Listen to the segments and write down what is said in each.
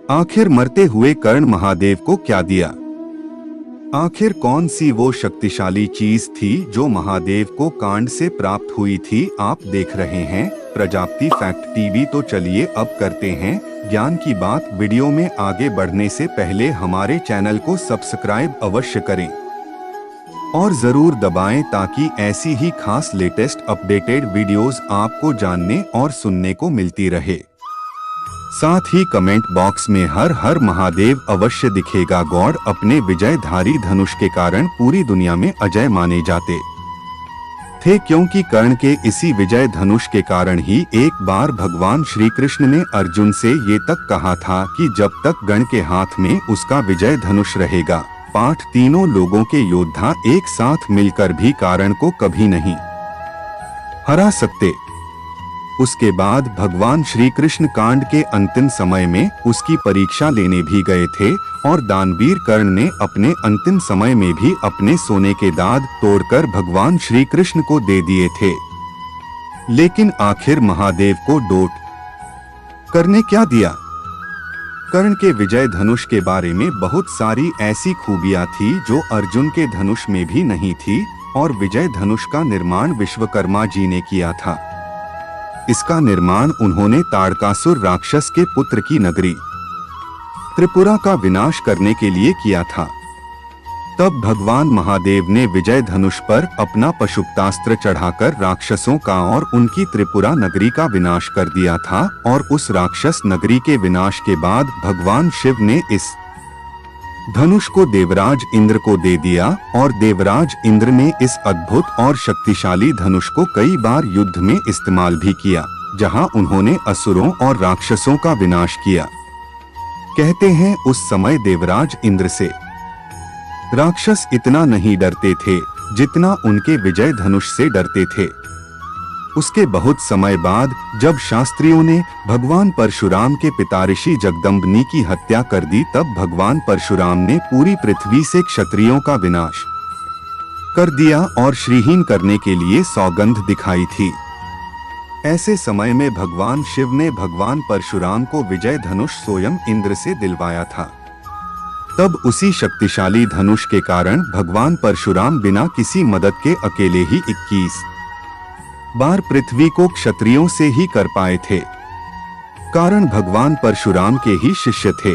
आखिर मरते हुए कर्ण महादेव को क्या दिया? आखिर कौन सी वो शक्तिशाली चीज थी जो महादेव को कांड से प्राप्त हुई थी? आप देख रहे हैं प्रजापति फैक्ट टीवी। तो चलिए अब करते हैं ज्ञान की बात। वीडियो में आगे बढ़ने से पहले हमारे चैनल को सब्सक्राइब अवश्य करें और जरूर दबाएं ताकि ऐसी ही खास लेटेस्ट अपडेटेड वीडियोस आपको जानने और सुनने को मिलती रहे। साथ ही कमेंट बॉक्स में हर हर महादेव अवश्य दिखेगा। गॉड अपने विजयधारी धनुष के कारण पूरी दुनिया में अजय माने जाते थे, क्योंकि कर्ण के इसी विजय धनुष के कारण ही एक बार भगवान श्री कृष्ण ने अर्जुन से ये तक कहा था कि जब तक गण के हाथ में उसका विजय धनुष रहेगा, पाठ तीनों लोगों के योद्धा एक साथ मिलकर भी कारण को कभी नहीं हरा सकते। उसके बाद भगवान श्री कृष्ण कांड के अंतिम समय में उसकी परीक्षा लेने भी गए थे और दानवीर कर्ण ने अपने अंतिम समय में भी अपने सोने के दांत तोड़कर भगवान श्री कृष्ण को दे दिए थे। लेकिन आखिर महादेव को डोट करने क्या दिया? कर्ण के विजय धनुष के बारे में बहुत सारी ऐसी खूबियां थी जो अर्जुन के धनुष में भी नहीं थी, और विजय धनुष का निर्माण विश्वकर्मा जी ने किया था। इसका निर्माण उन्होंने ताड़कासुर राक्षस के पुत्र की नगरी त्रिपुरा का विनाश करने के लिए किया था। तब भगवान महादेव ने विजय धनुष पर अपना पशुपतास्त्र चढ़ाकर राक्षसों का और उनकी त्रिपुरा नगरी का विनाश कर दिया था, और उस राक्षस नगरी के विनाश के बाद भगवान शिव ने इस धनुष को देवराज इंद्र को दे दिया, और देवराज इंद्र ने इस अद्भुत और शक्तिशाली धनुष को कई बार युद्ध में इस्तेमाल भी किया, जहां उन्होंने असुरों और राक्षसों का विनाश किया। कहते हैं उस समय देवराज इंद्र से राक्षस इतना नहीं डरते थे जितना उनके विजय धनुष से डरते थे। उसके बहुत समय बाद जब शास्त्रियों ने भगवान परशुराम के पिता ऋषि जगदम्बनी की हत्या कर दी, तब भगवान परशुराम ने पूरी पृथ्वी से क्षत्रियों का विनाश कर दिया और श्रीहीन करने के लिए सौगंध दिखाई थी। ऐसे समय में भगवान शिव ने भगवान परशुराम को विजय धनुष स्वयं इंद्र से दिलवाया था। तब उसी शक्तिशाली धनुष के कारण भगवान परशुराम बिना किसी मदद के अकेले ही 21 बार पृथ्वी को क्षत्रियों से ही कर पाए थे। कारण भगवान परशुराम के ही शिष्य थे,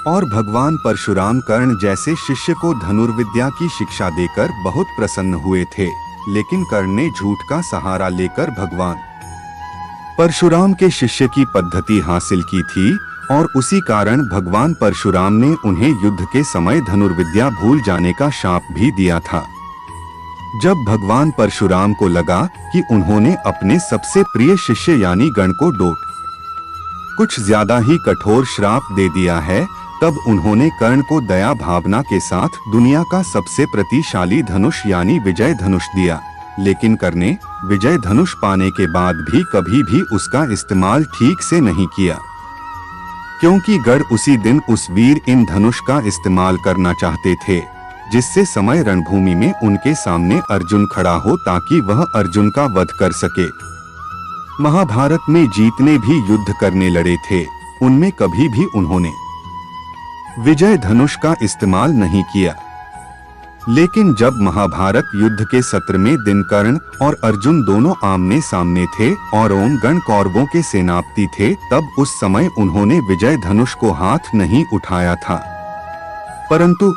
और भगवान परशुराम कर्ण जैसे शिष्य को धनुर्विद्या की शिक्षा देकर बहुत प्रसन्न हुए थे। लेकिन कर्ण ने झूठ का सहारा लेकर भगवान परशुराम के शिष्य की पद्धति हासिल की थी, और उसी कारण भगवान परशुराम ने उन्हें युद्ध के समय धनुर्विद्या भूल जाने का शाप भी दिया था। जब भगवान परशुराम को लगा कि उन्होंने अपने सबसे प्रिय शिष्य यानी गण को डोट कुछ ज्यादा ही कठोर श्राप दे दिया है, तब उन्होंने कर्ण को दया भावना के साथ दुनिया का सबसे प्रतिशाली धनुष यानी विजय धनुष दिया। लेकिन कर्ण ने विजय धनुष पाने के बाद भी कभी भी उसका इस्तेमाल ठीक से नहीं किया, क्योंकि गण उसी दिन उस वीर इन धनुष का इस्तेमाल करना चाहते थे, जिससे समय रणभूमि में उनके सामने अर्जुन खड़ा हो ताकि वह अर्जुन का वध कर सके। महाभारत में जीतने भी युद्ध करने लड़े थे, उनमें कभी भी उन्होंने विजय धनुष का इस्तेमाल नहीं किया। लेकिन जब महाभारत युद्ध के सत्र में दिन कर्ण और अर्जुन दोनों आमने सामने थे और ओम गण कौरवों के सेनापति थे, तब उस समय उन्होंने विजय धनुष को हाथ नहीं उठाया था। परंतु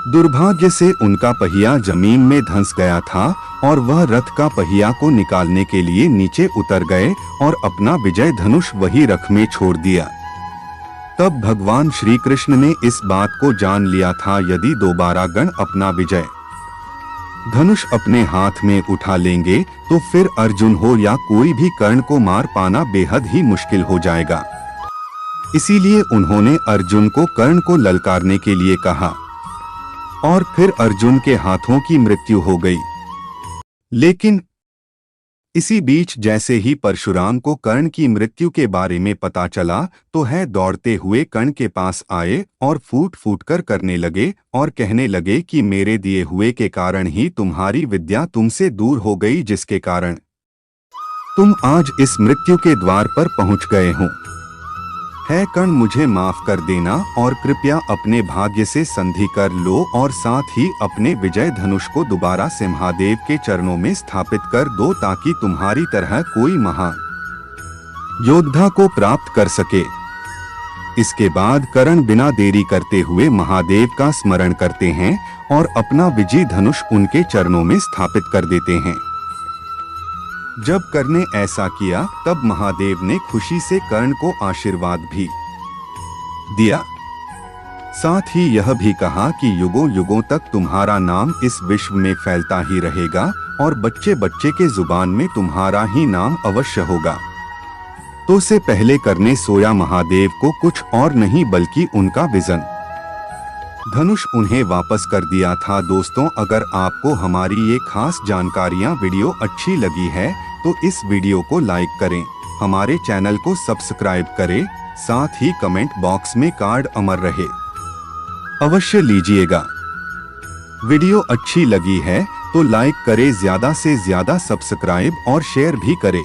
दुर्भाग्य से उनका पहिया जमीन में धंस गया था, और वह रथ का पहिया को निकालने के लिए नीचे उतर गए और अपना विजय धनुष वही रथ में छोड़ दिया। तब भगवान श्री कृष्ण ने इस बात को जान लिया था, यदि दोबारा गण अपना विजय धनुष अपने हाथ में उठा लेंगे तो फिर अर्जुन हो या कोई भी कर्ण को मार पाना बेहद ही मुश्किल हो जाएगा। इसीलिए उन्होंने अर्जुन को कर्ण को ललकारने के लिए कहा, और फिर अर्जुन के हाथों की मृत्यु हो गई। लेकिन इसी बीच जैसे ही परशुराम को कर्ण की मृत्यु के बारे में पता चला, तो है दौड़ते हुए कर्ण के पास आए और फूट फूट कर करने लगे और कहने लगे कि मेरे दिए हुए के कारण ही तुम्हारी विद्या तुमसे दूर हो गई, जिसके कारण तुम आज इस मृत्यु के द्वार पर पहुंच गए हो। है कर्ण, मुझे माफ कर देना और कृपया अपने भाग्य से संधि कर लो और साथ ही अपने विजय धनुष को दोबारा से महादेव के चरणों में स्थापित कर दो ताकि तुम्हारी तरह कोई महान योद्धा को प्राप्त कर सके। इसके बाद कर्ण बिना देरी करते हुए महादेव का स्मरण करते हैं और अपना विजय धनुष उनके चरणों में स्थापित कर देते हैं। जब कर्ण ने ऐसा किया तब महादेव ने खुशी से कर्ण को आशीर्वाद भी दिया। साथ ही यह भी कहा कि युगों युगों तक तुम्हारा नाम इस विश्व में फैलता ही रहेगा और बच्चे बच्चे के जुबान में तुम्हारा ही नाम अवश्य होगा। तो से पहले करने सोया महादेव को कुछ और नहीं बल्कि उनका विजन धनुष उन्हें वापस कर दिया था। दोस्तों, अगर आपको हमारी ये खास जानकारियाँ वीडियो अच्छी लगी है तो इस वीडियो को लाइक करें, हमारे चैनल को सब्सक्राइब करें, साथ ही कमेंट बॉक्स में कार्ड अमर रहे अवश्य लीजिएगा। वीडियो अच्छी लगी है तो लाइक करें, ज्यादा से ज्यादा सब्सक्राइब और शेयर भी करें।